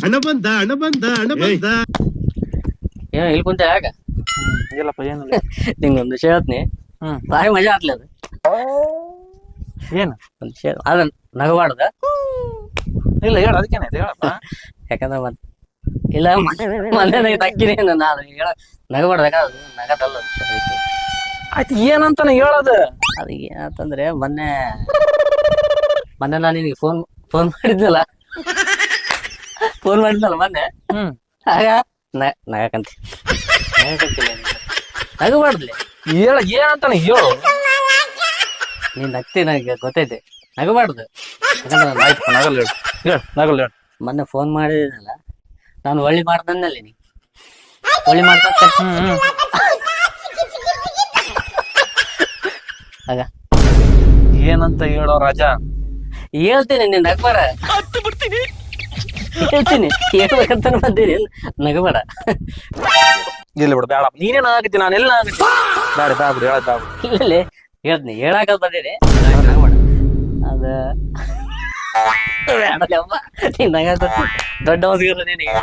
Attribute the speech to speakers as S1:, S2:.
S1: ಹಣ ಬಂದ ಹಣ ಬಂದ ಹಣ ಬಂದ.
S2: ಏನ ಇಲ್ಲಿ ಕುಂತ ಯಾಕ
S3: ಇಲ್ಲಪ್ಪ ಏನಿಲ್ಲ.
S2: ನಿಂಗೊಂದು ವಿಷಯ ಹೇಳ್ತೀನಿ. ಭಾರಿ ಮಜಾ ಆತ್ಲಿ ಅದು.
S3: ಏನು
S2: ಒಂದು ವಿಷಯ ಅದ ನಗಬಾರ್ದ.
S3: ಇಲ್ಲ ಹೇಳ, ಅದಕ್ಕೇನೈತೆ ಹೇಳಪ್ಪ.
S2: ಯಾಕಂದ್ರೆ ಇಲ್ಲ ಮನೆ ತಕ್ಕಿನಿ ನಾನು ಹೇಳ ನಗಬಾರ್ದ. ನಗದಲ್ಲ
S3: ಆಯ್ತು ಏನಂತಾನೆ ಹೇಳದ.
S2: ಅದು ಏನಂತಂದ್ರೆ ಮೊನ್ನೆ ನಾನು ನಿನಗೆ ಫೋನ್ ಮಾಡಿದ್ನಲ್ಲ ಮೊನ್ನೆ. ಆಗ ನಗಕಂತಿ ನಗಬಾರ್ದ್ಲಿ.
S3: ಹೇಳ ಏನಂತಾನೆ ಹೇಳು.
S2: ನೀನ್ ನಗ್ತಿ ನನಗೆ ಗೊತ್ತೈತೆ. ನಗಬಾರ್ದು.
S3: ಆಯ್ತು ನಗಲ್ ಹೇಳು, ಹೇಳು ನಗಲ್ ಹೇಳು.
S2: ಮೊನ್ನೆ ಫೋನ್ ಮಾಡಿದ್ನಲ್ಲ, ನಾನು ಒಳ್ಳೆ ಮಾಡ್ದಲ್ಲಿ ನೀ ಒಳ್ಳೆ ಮಾಡ್ದ ಆಗ
S3: ಏನಂತ ಹೇಳೋ ರಾಜ.
S2: ಹೇಳ್ತೀನಿ ನೀನ್ ನಗಬೇಡ. ಹೇಳ್ತೀನಿ ಹೇಳ್ಬೇಕಂತ ಬಂದೀನಿ. ನಗಬೇಡ.
S3: ಇಲ್ಲಿ ಬಿಡು ಬೇಡ, ನೀನೇನ ಆಗತ್ತಿ ನಾನೆಲ್ಲ ಆಗತ್ತಿ. ಬೇಡ ಬೇಡ ಬಿಡು, ಹೇಳದ್ ಬೇಡ.
S2: ಇಲ್ಲ ಹೇಳ್ತೀನಿ, ಹೇಳಾಕ ಬಂದೀನಿ. ನಗಬೇಡ. ಅದ ಬೇಡಪ್ಪ, ನೀನ್ ನಗ ದೊಡ್ಡ ಅವಸಿಗಿರ ನಿನಗೆ.